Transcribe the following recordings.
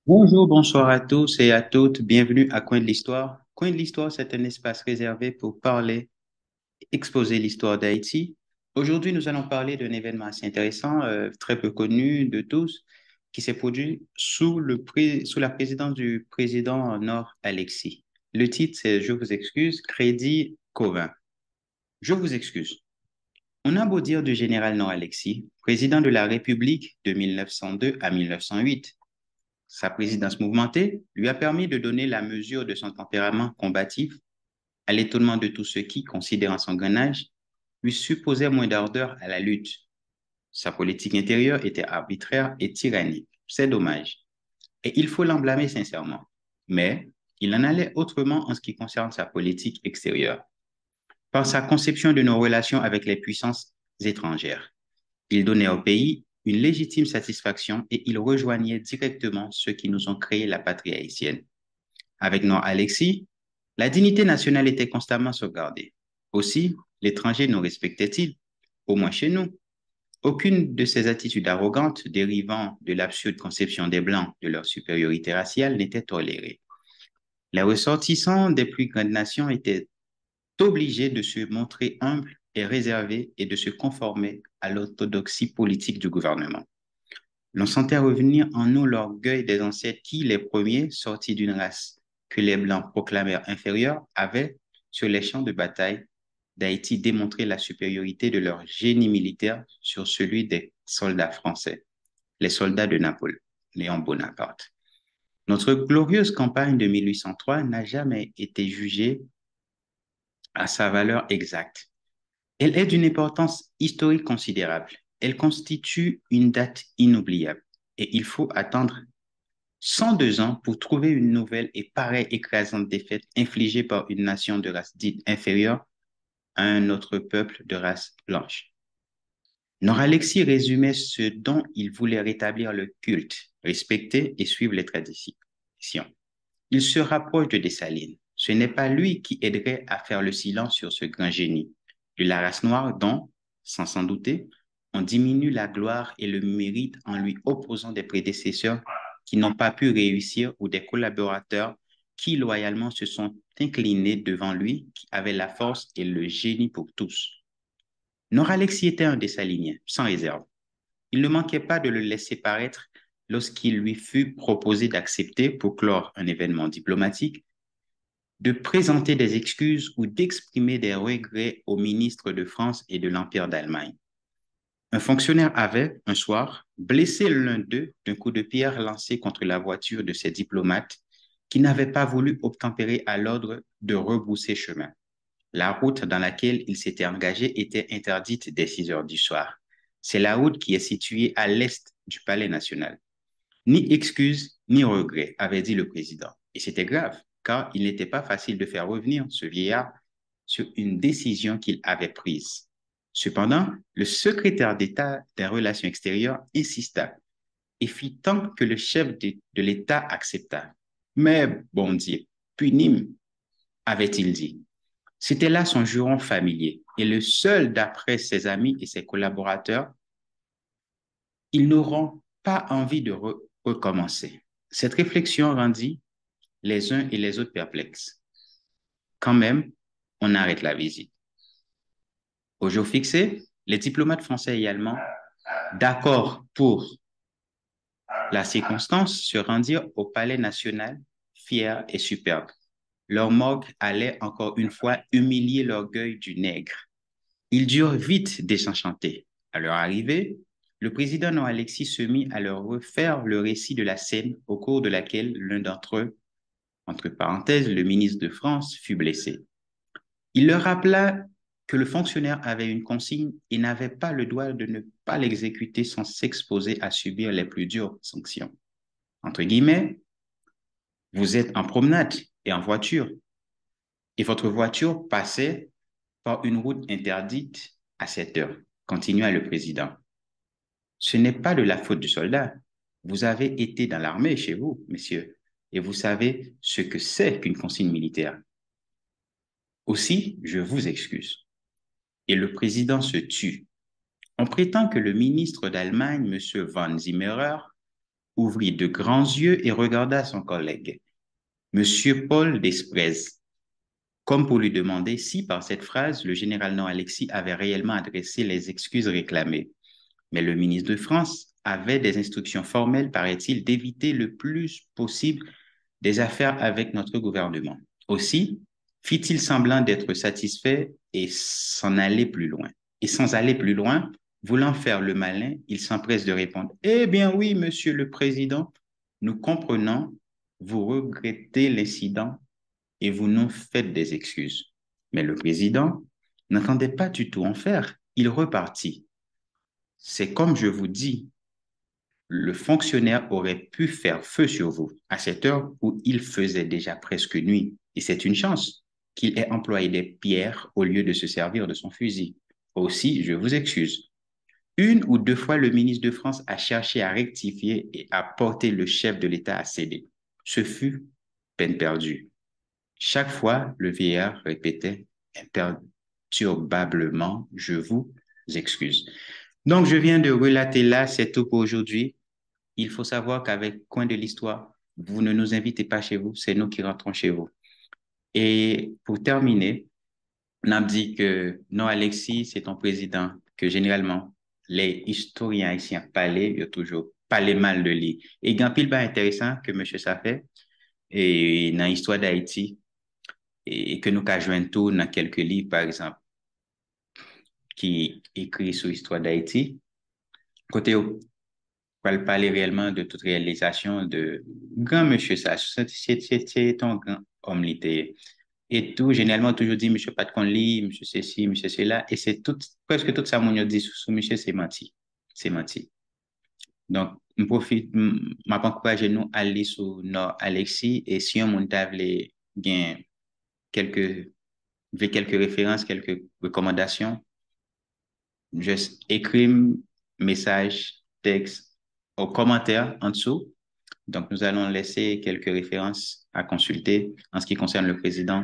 Bonjour, bonsoir à tous et à toutes. Bienvenue à Coin de l'Histoire. Coin de l'Histoire, c'est un espace réservé pour parler, exposer l'histoire d'Haïti. Aujourd'hui, nous allons parler d'un événement assez intéressant, très peu connu de tous, qui s'est produit sous la présidence du président Nord Alexis. Le titre, c'est Je vous excuse, Crédit Covin. Je vous excuse. On a beau dire du général Nord Alexis, président de la République de 1902 à 1908. Sa présidence mouvementée lui a permis de donner la mesure de son tempérament combatif, à l'étonnement de tous ceux qui, considérant son grand âge, lui supposaient moins d'ardeur à la lutte. Sa politique intérieure était arbitraire et tyrannique. C'est dommage. Et il faut l'en blâmer sincèrement. Mais il en allait autrement en ce qui concerne sa politique extérieure. Par sa conception de nos relations avec les puissances étrangères, il donnait au pays une légitime satisfaction et il rejoignait directement ceux qui nous ont créé la patrie haïtienne. Avec nos Alexis, la dignité nationale était constamment sauvegardée. Aussi, l'étranger nous respectait-il, au moins chez nous. Aucune de ces attitudes arrogantes dérivant de l'absurde conception des Blancs de leur supériorité raciale n'était tolérée. Les ressortissants des plus grandes nations étaient obligés de se montrer humbles et réservés et de se conformer à l'orthodoxie politique du gouvernement. L'on sentait revenir en nous l'orgueil des ancêtres qui, les premiers, sortis d'une race que les Blancs proclamèrent inférieure, avaient, sur les champs de bataille d'Haïti, démontré la supériorité de leur génie militaire sur celui des soldats français, les soldats de Napoléon Bonaparte. Notre glorieuse campagne de 1803 n'a jamais été jugée à sa valeur exacte. Elle est d'une importance historique considérable. Elle constitue une date inoubliable et il faut attendre 102 ans pour trouver une nouvelle et pareille écrasante défaite infligée par une nation de race dite inférieure à un autre peuple de race blanche. Nord-Alexis résumait ce dont il voulait rétablir le culte, respecter et suivre les traditions. Il se rapproche de Dessalines. Ce n'est pas lui qui aiderait à faire le silence sur ce grand génie de la race noire dont, sans s'en douter, on diminue la gloire et le mérite en lui opposant des prédécesseurs qui n'ont pas pu réussir ou des collaborateurs qui loyalement se sont inclinés devant lui, qui avaient la force et le génie pour tous. Nord-Alexis était un Dessaliniens, sans réserve. Il ne manquait pas de le laisser paraître lorsqu'il lui fut proposé d'accepter, pour clore un événement diplomatique, de présenter des excuses ou d'exprimer des regrets aux ministres de France et de l'Empire d'Allemagne. Un fonctionnaire avait, un soir, blessé l'un d'eux d'un coup de pierre lancé contre la voiture de ses diplomates qui n'avaient pas voulu obtempérer à l'ordre de rebrousser chemin. La route dans laquelle il s'était engagé était interdite dès 6 heures du soir. C'est la route qui est située à l'est du Palais national. Ni excuse, ni regret, avait dit le président. Et c'était grave, car il n'était pas facile de faire revenir ce vieillard sur une décision qu'il avait prise. Cependant, le secrétaire d'État des Relations extérieures insista et fit tant que le chef de l'État accepta. Mais, bon Dieu, punim, avait-il dit. C'était là son juron familier et le seul d'après ses amis et ses collaborateurs. Ils n'auront pas envie de recommencer. Cette réflexion rendit les uns et les autres perplexes. Quand même, on arrête la visite. Au jour fixé, les diplomates français et allemands, d'accord pour la circonstance, se rendirent au palais national, fiers et superbes. Leur morgue allait encore une fois humilier l'orgueil du nègre. Ils durent vite désenchanter. À leur arrivée, le président Alexis se mit à leur refaire le récit de la scène au cours de laquelle l'un d'entre eux, entre parenthèses, le ministre de France, fut blessé. Il leur rappela que le fonctionnaire avait une consigne et n'avait pas le droit de ne pas l'exécuter sans s'exposer à subir les plus dures sanctions. Entre guillemets, vous êtes en promenade et en voiture, et votre voiture passait par une route interdite à cette heure, continua le président. Ce n'est pas de la faute du soldat. Vous avez été dans l'armée chez vous, messieurs, et vous savez ce que c'est qu'une consigne militaire. Aussi, je vous excuse. Et le président se tut. On prétend que le ministre d'Allemagne, M. von Zimmerer, ouvrit de grands yeux et regarda son collègue, Monsieur Paul Desprez, comme pour lui demander si, par cette phrase, le général Noor-Alexis avait réellement adressé les excuses réclamées. Mais le ministre de France avait des instructions formelles, paraît-il, d'éviter le plus possible des affaires avec notre gouvernement. Aussi, fit-il semblant d'être satisfait et s'en aller plus loin. Et sans aller plus loin, voulant faire le malin, il s'empresse de répondre, eh bien oui, monsieur le président, nous comprenons, vous regrettez l'incident et vous nous faites des excuses. Mais le président n'entendait pas du tout en faire. Il repartit. C'est comme je vous dis, le fonctionnaire aurait pu faire feu sur vous à cette heure où il faisait déjà presque nuit. Et c'est une chance qu'il ait employé des pierres au lieu de se servir de son fusil. Aussi, je vous excuse. Une ou deux fois, le ministre de France a cherché à rectifier et à porter le chef de l'État à céder. Ce fut peine perdue. Chaque fois, le vieillard répétait imperturbablement, je vous excuse. Donc, je viens de relater là, c'est tout pour aujourd'hui. Il faut savoir qu'avec Coin de l'Histoire, vous ne nous invitez pas chez vous, c'est nous qui rentrons chez vous. Et pour terminer, on a dit que non, Alexis, c'est ton président, que généralement, les historiens haïtiens parlaient, il y a toujours parlé mal de lui. Et il y a un pile intéressant que M. ça fait, et dans l'histoire d'Haïti, et que nous avons tout dans quelques livres, par exemple, qui écrit sur l'histoire d'Haïti. Côté où, on parler réellement de toute réalisation de grand monsieur ça. C'est un grand homme littéraire. Et tout, généralement, toujours dit, monsieur pas de qu'on lit, monsieur ceci, monsieur cela. Et c'est tout, presque tout ça, mon dit sur monsieur, c'est menti. C'est menti. Donc, je profite, je encourage nous à aller sur nos Alexis. Et si on monte bien quelques, quelques références, quelques recommandations, juste écris message, texte, aux commentaires en dessous. Donc, nous allons laisser quelques références à consulter en ce qui concerne le président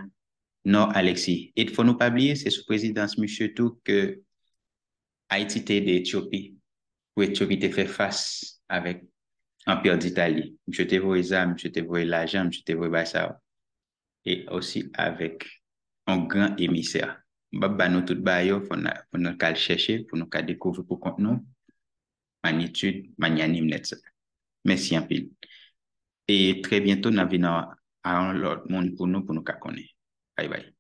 Nord Alexis. Et il ne faut nous pas oublier, c'est sous présidence M. Tout que Haïti était d'Éthiopie, où Éthiopie a fait face avec l'Empire d'Italie. Je te vois les armes, je te vois l'argent, je te vois ça. Et aussi avec un grand émissaire. Nous tout bayo, faut nous chercher, pour nous découvrir pour nous magnitude, magnanime net. Merci un peu. Et très bientôt, nous venons à un autre monde pour nous connaître. Bye bye.